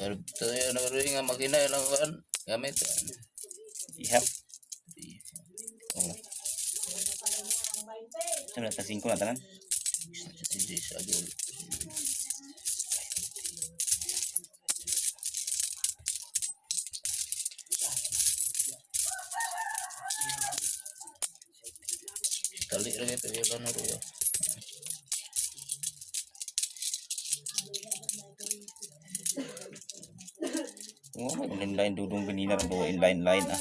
Ito yung nga makina lang kan gamit. Ihap. Oh. Sana ta 5 na tanan. Hindi sa agul. Tali lagi ito yung ano rin. Oh, inline dudong kanina ra do inline line ah.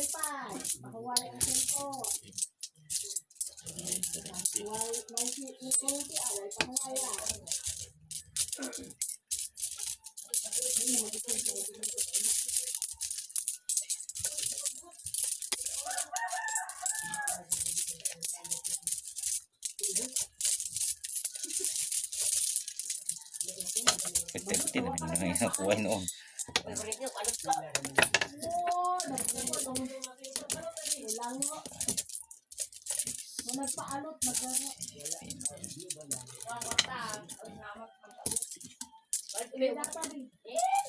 Pete na binang kuway noon. Nagpaalot magana.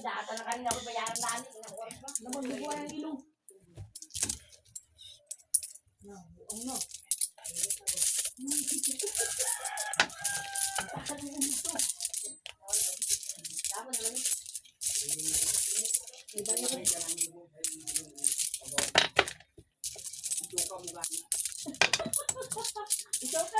Data na kanina ako bayaran na ani. Naman buhay ang ilong. No, ano? Ikaw ka.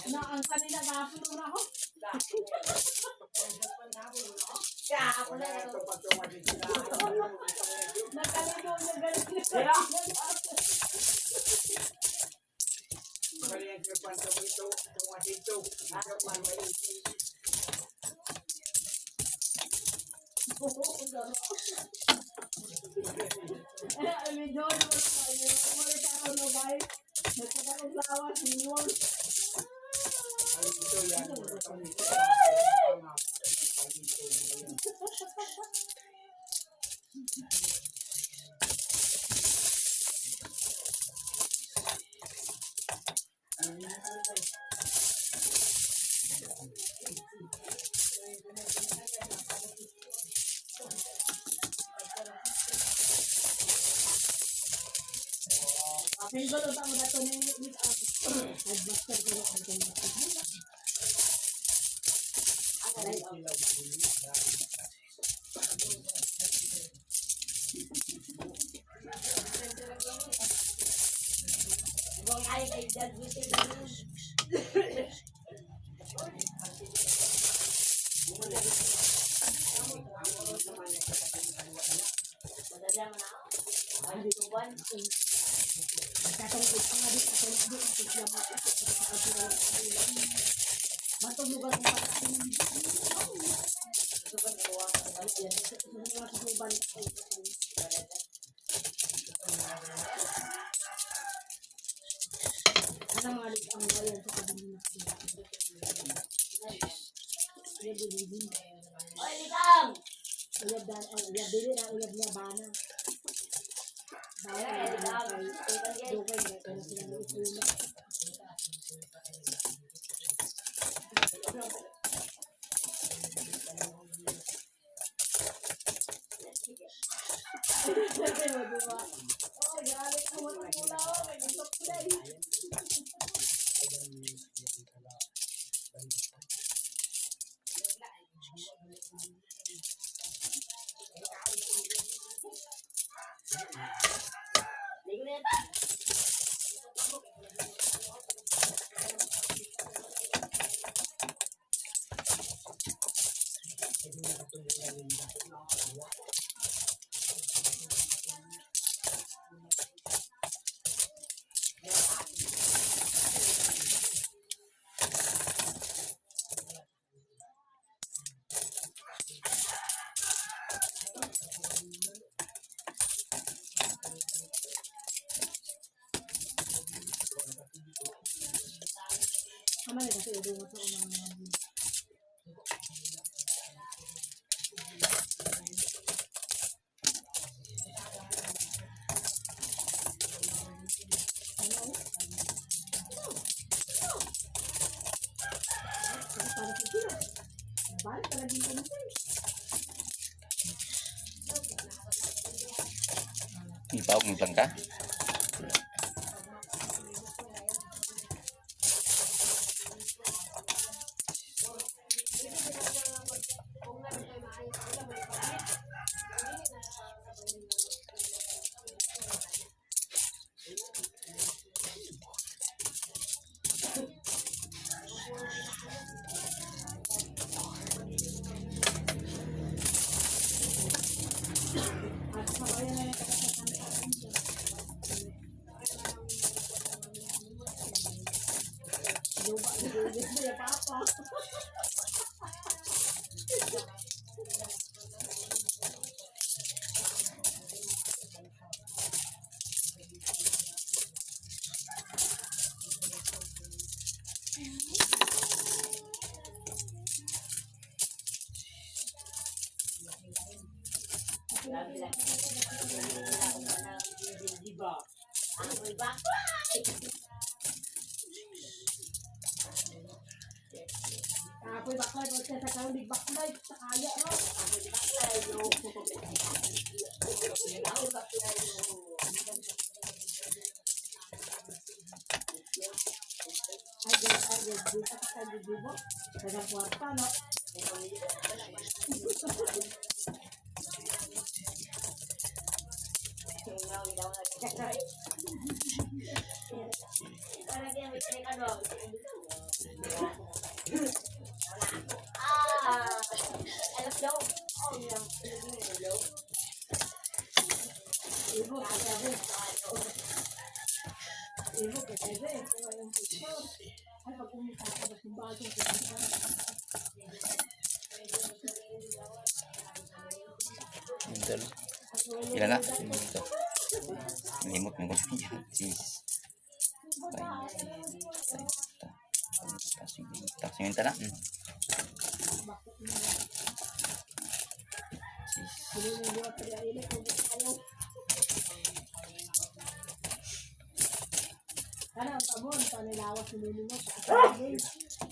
Na ang kanila gapulo na ako. Ako na ito. Nakaligo na galing. Pinggol ba mo dato ni headmaster ko ang Kamay kasi udungan sa unang para sa sila. Balik ka lagi kami sir. Ipawag mo lang ka? At sabayan na yung katasan sa lupa na ya papa. Ako'y baklay ko sa kang big baklay sa kaya no. Ako'y baklay no. Ako'y baklay no. Ay, dito ka sa dibo. Sa kwarta no. Ibu kasi ibu kasi ay pag kumita ka ba kung bago ka Mental. Ilan na? Ito. Limot mo ko siya. Sis. Taksiminta na. Sis. Karena ang tabon, panilawas ni Lili mo sa akin.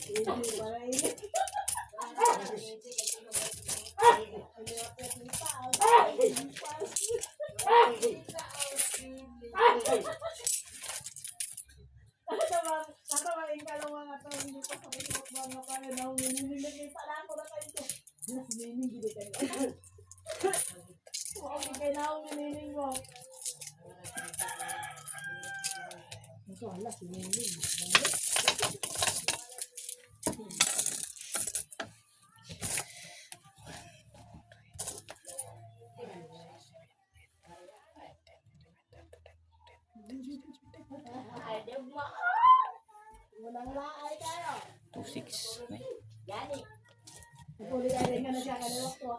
Hindi para ini. Katawain ka lang mga tao, hindi ko pakikot mga pala na humihingi pala ako na kayo. Humihingi hindi kayo. Huwag kayo na humihingi mo. Ito, ala, humihingi. Walang laay tayo. 2-6. Napuli ka rin nga na siya kaliwak ko.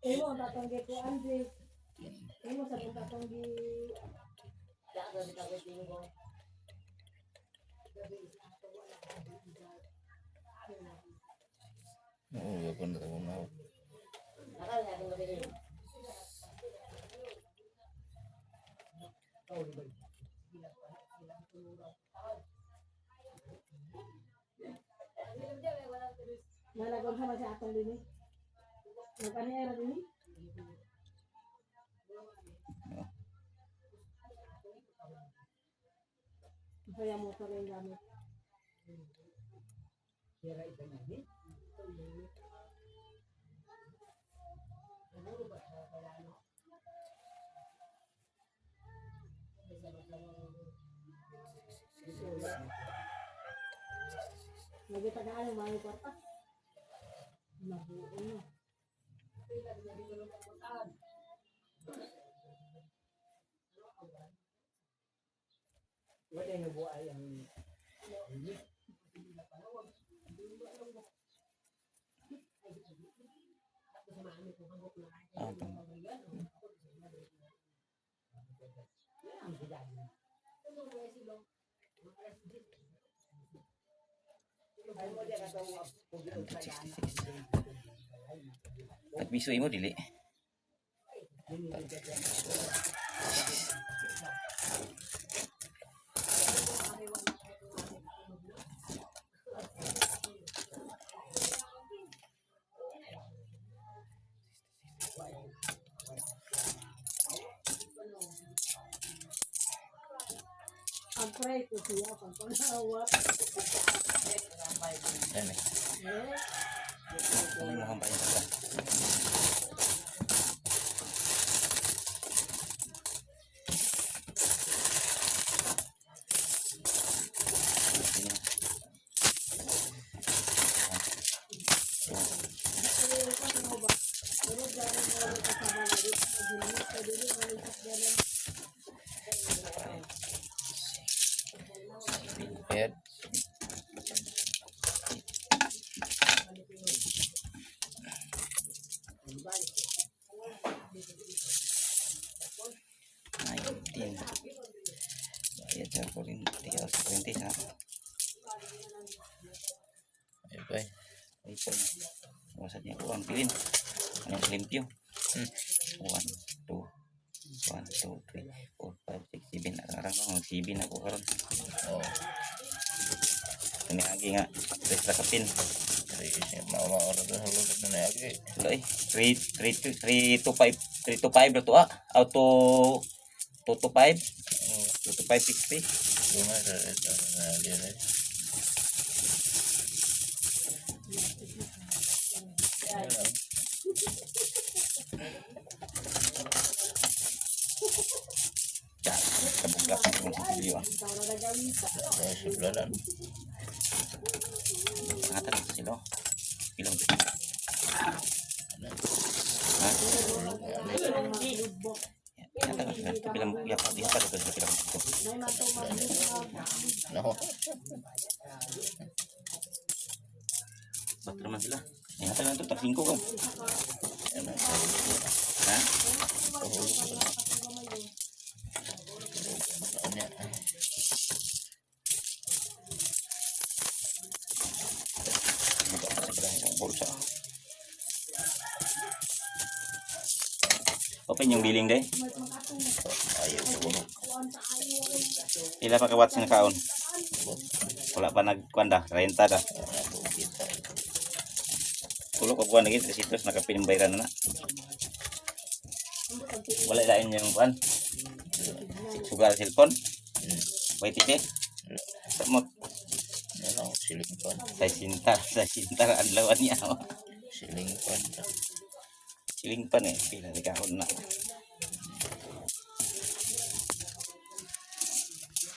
Imo, tatanggi ko, Andre. Imo, sa kong tatanggi. Oo, ako na ako na. Nalagom sama si atong din eh. Nagkani ay din eh. Kaya motor yung gamit. Nagitagaan ng mga kwarta. Nabuo na. Wala yung buhay ang Tagbiso mo dili. ang pray ko siya pag panawat. Yan eh. Ano mo hampayin ka? Head. Bayad sa kurinti ha. Ayun pa. Ito. Wasad niya ko ang pilin. Anong limpyo? 1, 2, 1, 2, 3, 4, 5, 6, 7. Arang ko, mag-7 ako karon. Oo. Ini agi nga. Tres la kapin. Ay, maura to hulog na na agi. Wala eh. 3 to 5 na to ah. Auto 2 to 5. 2 to 5, 60. Luma sa ito na diyan eh. Ya, kabugak ng video ah. Ay, siblalan. Pangatan ito sila. Ilong. Ha? Yan taga sila. Ito bilang yapak. Yan taga sila bilang ito. No. Bakit naman sila? Yan taga ito. Tag 5 ko. Yan ang Ha? pahulog ko na. Ano yan? Buka ka sa bilang isang bulsa. Open yung billing day. Ayaw sa bulog. Ila pa kawat sa nakaon. Wala pa nagkwanda. Renta da. Tulo ko buwan lagi. Resitos nakapinimbayran na. Wala lain yung buwan. Sugar cellphone. YTC. Samot. Yan ang siling pan. Sa sinta ang lawan niya. Siling pan. Siling pa eh. Pila di kahon na.